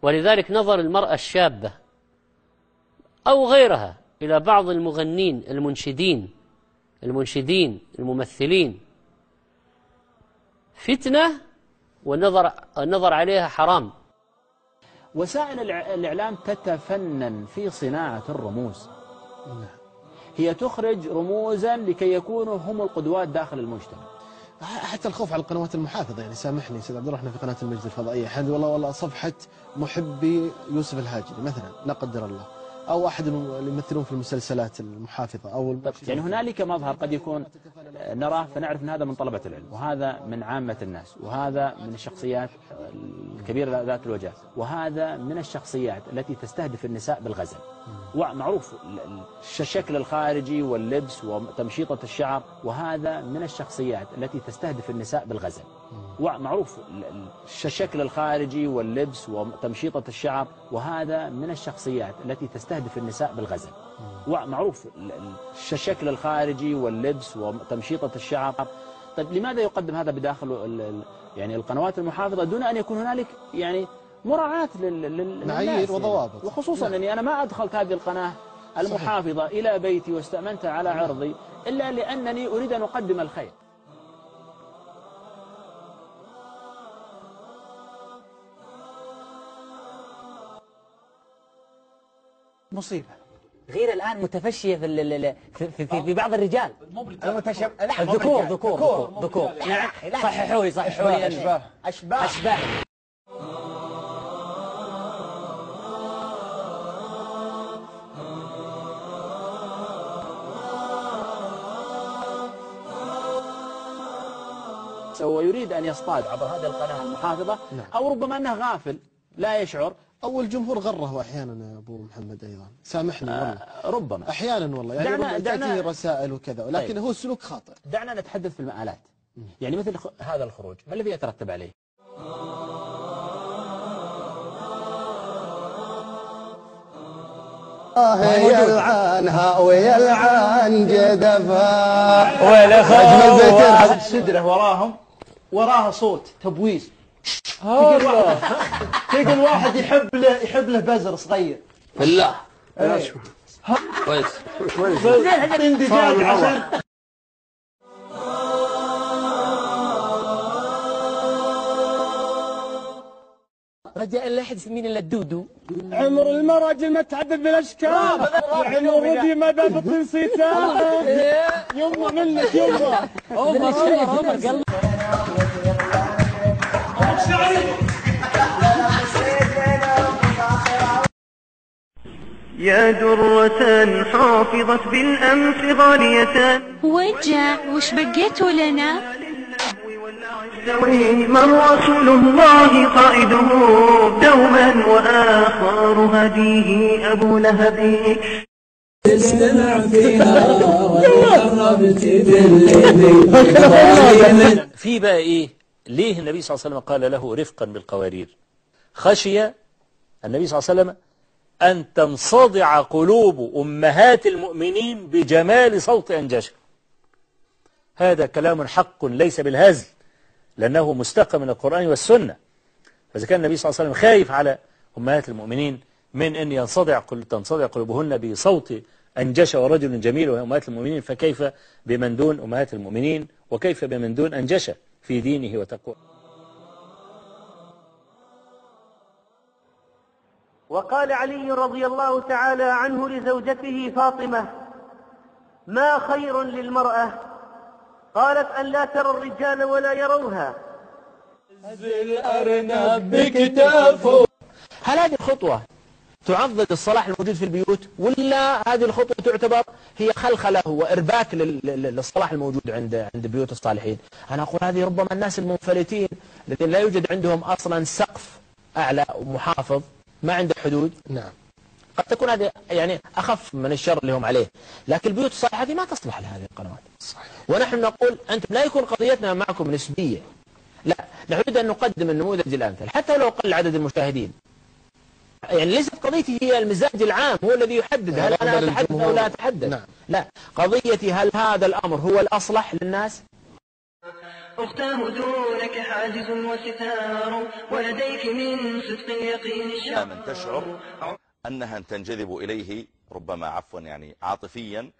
ولذلك نظر المرأة الشابة أو غيرها إلى بعض المغنين المنشدين الممثلين فتنة، والنظر عليها حرام. وسائل الإعلام تتفنن في صناعة الرموز. هي تخرج رموزا لكي يكونوا هم القدوات داخل المجتمع. حتى الخوف على القنوات المحافظة، يعني سامحني سيد عبد الرحمن، في قناة المجد الفضائية حد والله صفحة محبي يوسف الهاجري مثلا لا قدر الله، أو أحد اللي يمثلون في المسلسلات المحافظة أو يعني هنالك مظهر قد يكون نراه فنعرف أن هذا من طلبة العلم، وهذا من عامة الناس، وهذا من الشخصيات الكبيرة ذات الوجاه، وهذا من الشخصيات التي تستهدف النساء بالغزل. ومعروف الشكل الخارجي واللبس وتمشيطة الشعر، وهذا من الشخصيات التي تستهدف النساء بالغزل. ومعروف الشكل الخارجي واللبس وتمشيطة الشعر، وهذا من الشخصيات التي تستهدف النساء بالغزل. ومعروف الشكل الخارجي واللبس وتمشيطة الشعر. طيب لماذا يقدم هذا بداخل يعني القنوات المحافظة دون أن يكون هنالك يعني مراعاة معايير وضوابط؟ وخصوصا أني أنا ما أدخلت هذه القناة المحافظة إلى بيتي واستأمنتها على عرضي إلا لأنني أريد أن أقدم الخير. مصيبة غير الآن متفشية في بعض الرجال. ذكور. صححوا لي أشباه. ويريد أن يصطاد عبر هذه القناة المحافظة، أو ربما أنه غافل لا يشعر، أو الجمهور غره أحيانا يا أبو محمد أيضا، سامحني والله ربما أحيانا والله يعني تأتيه رسائل وكذا، ولكن طيب. هو سلوك خاطئ. دعنا نتحدث في المآلات. يعني مثل هذا الخروج ما الذي يترتب عليه؟ يلعنها ويلعن جدفها ولا خوف السدرة وراهم، وراها صوت تبويز. تلقى الواحد يحب له بزر صغير بالله. كويس اندجاج عشان رجاء لا أحد يسمين إلا الدودو. عمر المرأة أجل ما تعدد بالأشكال، عمر ودي ما دام تنسيتها يما منك يما. يا درة حافظت بالأمس غالية، وجع وش بقيتوا لنا؟ من رسول الله قائده دوما وآخر هديه أبو لهب. استمع فيها وقربت في بقى ايه ليه النبي صلى الله عليه وسلم قال له رفقا بالقوارير؟ خشي النبي صلى الله عليه وسلم أن تنصدع قلوب أمهات المؤمنين بجمال صوت أنجشة. هذا كلام حق ليس بالهزل، لأنه مستقى من القرآن والسنة. فإذا كان النبي صلى الله عليه وسلم خايف على أمهات المؤمنين من أن تنصدع قلوبهن بصوت أنجشة ورجل جميل وهي أمهات المؤمنين، فكيف بمن دون أمهات المؤمنين، وكيف بمن دون أنجشة في دينه وتقوى. وقال علي رضي الله تعالى عنه لزوجته فاطمة: ما خير للمرأة؟ قالت: أن لا ترى الرجال ولا يروها. الأرنب بكتافه. هل هذه الخطوة تعضد الصلاح الموجود في البيوت، ولا هذه الخطوة تعتبر هي خلخلة وإرباك للصلاح الموجود عند بيوت الصالحين؟ أنا أقول هذه ربما الناس المنفلتين الذين لا يوجد عندهم أصلا سقف أعلى ومحافظ ما عنده حدود. نعم. قد تكون هذه يعني أخف من الشر اللي هم عليه، لكن البيوت الصالحة هذه ما تصلح لهذه القنوات. صحيح. ونحن نقول أنتم لا يكون قضيتنا معكم نسبية، لا، نريد أن نقدم النموذج الأمثل حتى لو قل عدد المشاهدين. يعني ليست قضيتي هي المزاج العام هو الذي يحدد هل أنا أتحدث أو لا أتحدث. نعم. لا، قضيتي هل هذا الأمر هو الأصلح للناس. أختاه دونك حاجز وستار ولديك من صدق اليقين من تشعر أنها تنجذب إليه ربما عفوا يعني عاطفيا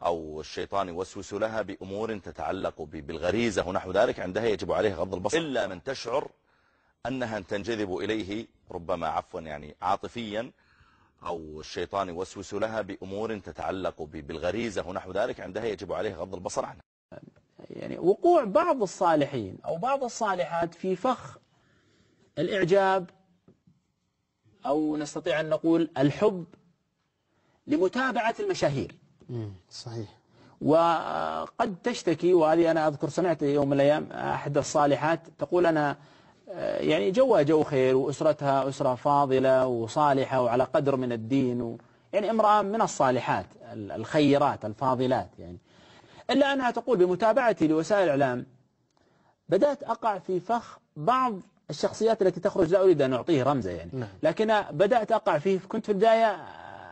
أو الشيطان يوسوس لها بأمور تتعلق بالغريزة ونحو ذلك، عندها يجب عليه غض البصر. إلا من تشعر أنها تنجذب إليه ربما عفوا يعني عاطفيا أو الشيطان يوسوس لها بأمور تتعلق بالغريزة ونحو ذلك، عندها يجب عليه غض البصر عنها. يعني وقوع بعض الصالحين أو بعض الصالحات في فخ الإعجاب أو نستطيع أن نقول الحب لمتابعة المشاهير. صحيح. وقد تشتكي، وهذه أنا أذكر سمعت يوم من الأيام أحد الصالحات تقول أنا يعني جوها جو خير وأسرتها أسرة فاضلة وصالحة وعلى قدر من الدين يعني امرأة من الصالحات الخيرات الفاضلات يعني، إلا أنها تقول بمتابعتي لوسائل الإعلام بدأت أقع في فخ بعض الشخصيات التي تخرج، لا أريد أن أعطيه رمزة يعني، لكن بدأت أقع فيه. كنت في البداية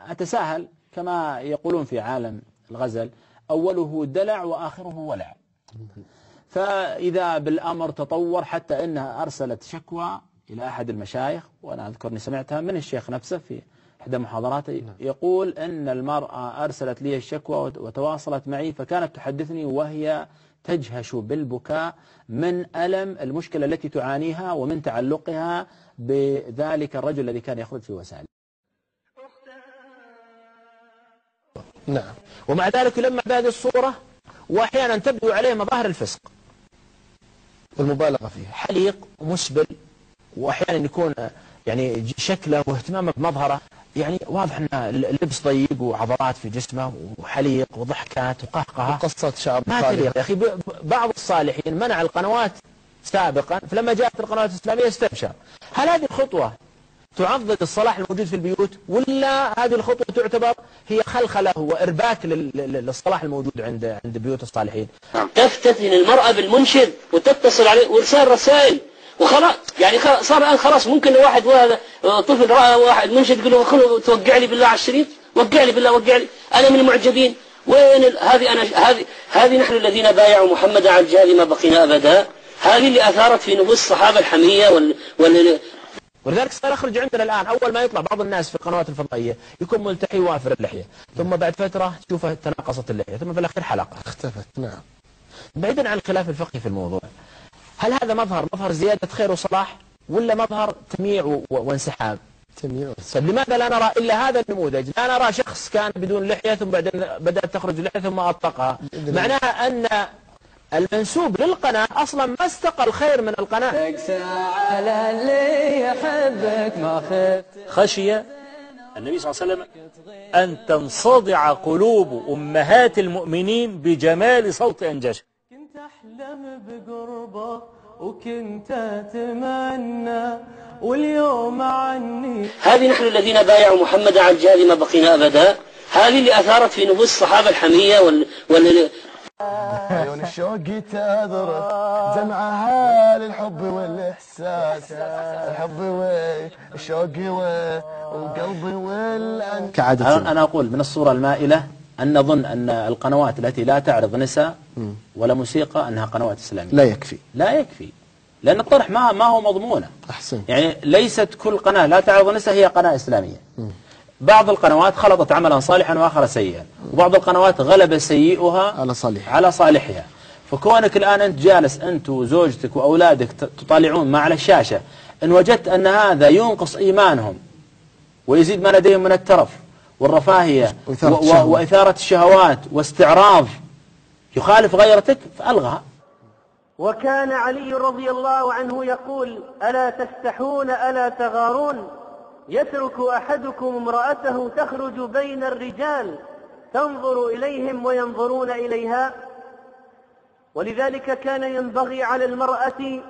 أتساهل كما يقولون في عالم الغزل، أوله دلع وآخره ولع. فإذا بالأمر تطور حتى أنها أرسلت شكوى إلى أحد المشايخ، وأنا أذكرني سمعتها من الشيخ نفسه في إحدى محاضراته، يقول أن المرأة أرسلت لي الشكوى وتواصلت معي، فكانت تحدثني وهي تجهش بالبكاء من ألم المشكلة التي تعانيها ومن تعلقها بذلك الرجل الذي كان يخرج في وسائل. نعم. ومع ذلك يلمع بهذه الصورة وأحيانا تبدو عليه مظاهر الفسق والمبالغة فيه، حليق ومسبل، وأحيانا يكون يعني شكله واهتمامه بمظهره يعني واضح أنه لبس ضيق وعضلات في جسمه وحليق وضحكات وقهقهة وقصة شعر ما تليق يا أخي. بعض الصالحين منع القنوات سابقا، فلما جاءت القنوات الإسلامية استبشر. هل هذه الخطوة تعضد الصلاح الموجود في البيوت، ولا هذه الخطوة تعتبر هي خلخلة وإرباك للصلاح الموجود عند بيوت الصالحين؟ تفتتن المرأة بالمنشد وتتصل عليه وإرسال رسائل وخلاص يعني صار الآن خلاص ممكن واحد طفل رأى واحد منشد يقول له خلوا توقع لي بالله على الشريط، وقع لي بالله وقع لي، أنا من المعجبين. وين هذه نحن الذين بايعوا محمدا على الجهاد ما بقينا أبدا. هذه اللي أثارت في نفوس الصحابة الحمية ولذلك صار يخرج عندنا الآن أول ما يطلع بعض الناس في القنوات الفضائية يكون ملتحي وافر اللحية، ثم بعد فترة تشوفه تناقصت اللحية، ثم في الأخير حلقة اختفت. نعم. بعيدا عن الخلاف الفقهي في الموضوع، هل هذا مظهر زيادة خير وصلاح، ولا مظهر تمييع وانسحاب؟ تمييع. طيب لماذا لا نرى إلا هذا النموذج؟ لا نرى شخص كان بدون لحية ثم بعدين بدأت تخرج اللحية ثم أطلقها، معناها أن المنسوب للقناة أصلا ما استقى الخير من القناة. على اللي يحبك ما خفت. خشي النبي صلى الله عليه وسلم أن تنصدع قلوب أمهات المؤمنين بجمال صوت أنجاشه. كنت أحلم بقربه وكنت أتمنى واليوم عني. هذه نحن الذين بايعوا محمدا على الجهاد ما بقينا أبدا. هذه اللي أثارت في نفوس الصحابة الحمية عيون الشوق تذرف جمعها للحب والإحساس، الحب والشوق وقلبي والأنس. كعادة أنا أقول من الصورة المائلة أن نظن أن القنوات التي لا تعرض نساء ولا موسيقى أنها قنوات إسلامية. لا يكفي لأن الطرح ما هو مضمونه. أحسن. يعني ليست كل قناة لا تعرض نساء هي قناة إسلامية. بعض القنوات خلطت عملا صالحا وآخر سيئا، وبعض القنوات غلب سيئها على صالحها. فكونك الآن أنت جالس أنت وزوجتك وأولادك تطالعون ما على الشاشة، إن وجدت أن هذا ينقص إيمانهم ويزيد ما لديهم من الترف والرفاهية وإثارة الشهوات واستعراض يخالف غيرتك فألغها. وكان علي رضي الله عنه يقول: ألا تستحون ألا تغارون، يترك أحدكم امرأته تخرج بين الرجال تنظر إليهم وينظرون إليها. ولذلك كان ينبغي على المرأة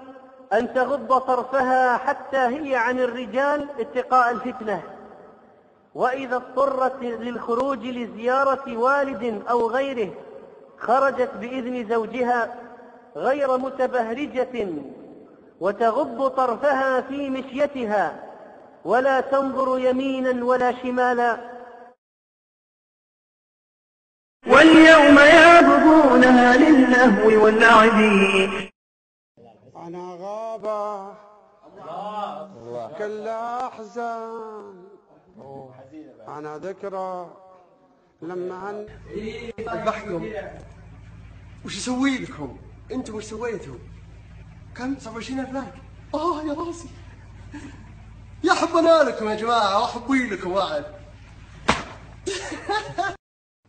أن تغض طرفها حتى هي عن الرجال اتقاء الفتنة، وإذا اضطرت للخروج لزيارة والد أو غيره خرجت بإذن زوجها غير متبهرجة، وتغض طرفها في مشيتها ولا تنظر يمينا ولا شمالا. واليوم يبغونها للهو واللعب أنا غابة كل أحزان أنا ذكرى لما أذبحكم. وش أسوي لكم؟ أنتم وش سويتوا؟ كم 27,000 لايك. يا راسي يا حبنا لكم يا جماعة وحبي لكم واحد.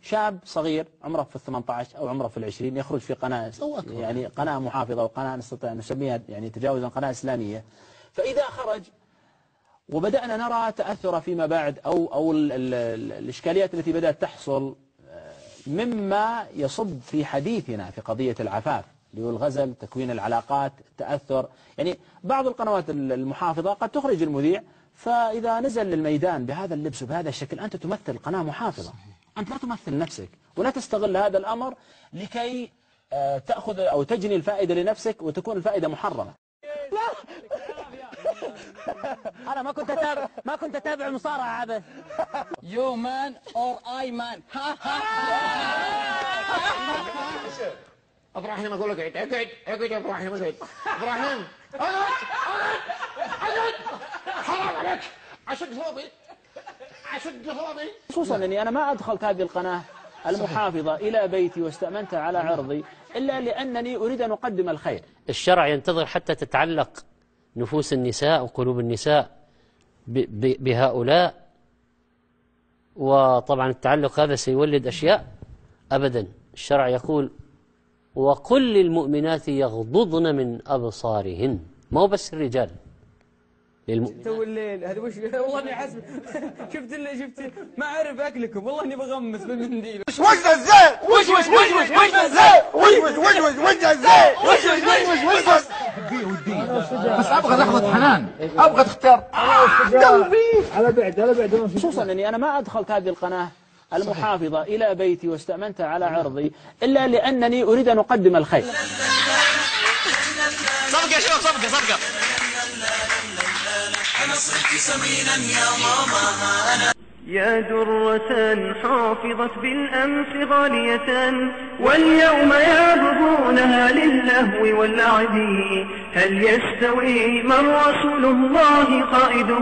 شاب صغير عمره في 18 أو عمره في 20 يخرج في قناة، يعني قناة محافظة وقناة نستطيع أن نسميها يعني تجاوزا قناة إسلامية. فإذا خرج وبدأنا نرى تأثر فيما بعد أو الإشكاليات التي بدأت تحصل مما يصب في حديثنا في قضية العفاف، اللي هو الغزل، تكوين العلاقات، تأثر. يعني بعض القنوات المحافظة قد تخرج المذيع، فإذا نزل للميدان بهذا اللبس وبهذا الشكل أنت تمثل قناة محافظة، أنت لا تمثل نفسك، ولا تستغل هذا الأمر لكي تأخذ أو تجني الفائدة لنفسك وتكون الفائدة محرمة. أنا ما كنت أتابع مصارعة عبث. You man or I man. ابراهيم اقول لك اقعد يا ابراهيم، اقعد ابراهيم، اقعد حرام عليك، اشد هروبي. خصوصا اني انا ما ادخلت هذه القناة المحافظة الى بيتي واستأمنتها على عرضي الا لانني اريد ان اقدم الخير. الشرع ينتظر حتى تتعلق نفوس النساء وقلوب النساء بهؤلاء، وطبعا التعلق هذا سيولد أشياء أبدا. الشرع يقول وقل للمؤمنات يغضضن من أبصارهن، ما هو بس الرجال، تو الليل هذا وش والله اني حاسب. شفت ما اعرف اكلكم، والله اني بغمس بالمنديل. وش الزين وش بس ابغى لحظة حنان، ابغى تختار قلبي على بعد. خصوصا اني انا ما ادخلت هذه القناة المحافظة الى بيتي واستأمنتها على عرضي الا لانني اريد ان اقدم الخير. صفقة يا شباب، صفقة أنا صرت سمينا يا ماما أنا يا درة حافظت بالأمس غالية واليوم يعبدونها للهو واللعب. هل يستوي من رسول الله قائده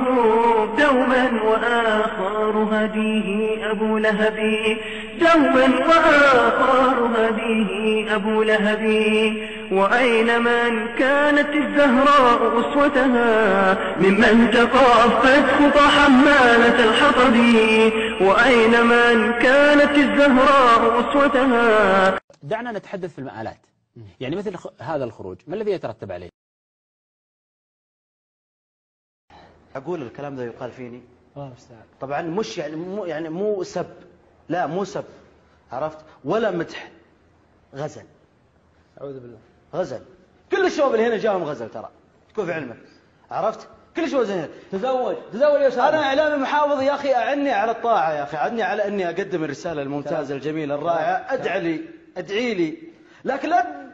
دوما وآخر هديه أبو لهب، دوما وآخر هديه أبو لهب. وأين من كانت الزهراء أسوتها ممن تقافت خطى حمالة الحطب. وأين من كانت الزهراء أسوتها. دعنا نتحدث في المآلات، يعني مثل هذا الخروج ما الذي يترتب عليه؟ أقول الكلام ذا يقال فيني طبعا مش يعني مو سب، لا مو سب، عرفت، ولا مدح، غزل. أعوذ بالله. غزل. كل الشباب اللي هنا جاهم غزل ترى، تكون في علمك، عرفت؟ كل الشباب زين. تزوج يا شباب. أنا إعلامي محافظ يا أخي، أعني على الطاعة يا أخي، أعني على أني أقدم الرسالة الممتازة الجميلة الرائعة، أدعي لي، لكن لا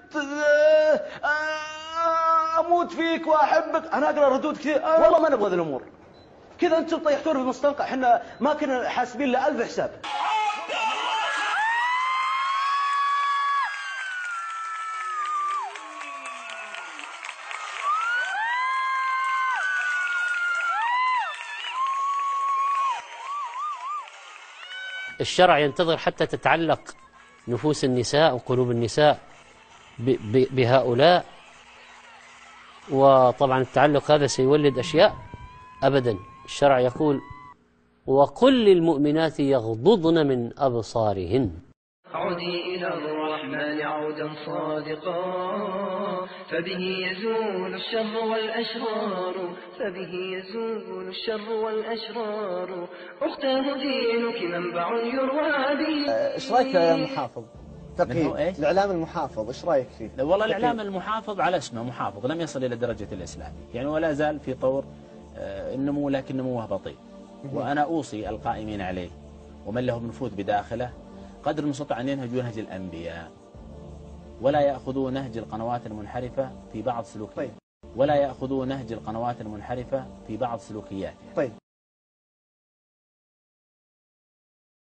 أموت فيك وأحبك. أنا أقرأ ردود كثير، والله ما نبغى ذي الأمور كذا. أنتم طيحتونا في المستنقع، إحنا ما كنا حاسبين له 1000 حساب. الشرع ينتظر حتى تتعلق نفوس النساء وقلوب النساء بهؤلاء، وطبعا التعلق هذا سيولد أشياء أبدا. الشرع يقول وقل للمؤمنات يغضضن من أبصارهن. عودي إلى الرحمن عودا صادقا فبه يزول الشر والأشرار، فبه يزول الشر والأشرار. أختاه دينك منبع يروى به. ايش رايك يا محافظ؟ تقييم الإعلام المحافظ ايش رايك فيه؟ والله الإعلام المحافظ على اسمه محافظ، لم يصل إلى درجة الإسلام، يعني ولا زال في طور النمو، لكن نموه بطيء. وأنا أوصي القائمين عليه ومن له نفوذ بداخله قدر المستطاع أن ينهجوا نهج الأنبياء، ولا يأخذوا نهج القنوات المنحرفة في بعض سلوكيات، ولا يأخذوا نهج القنوات المنحرفة في بعض سلوكياتها. طيب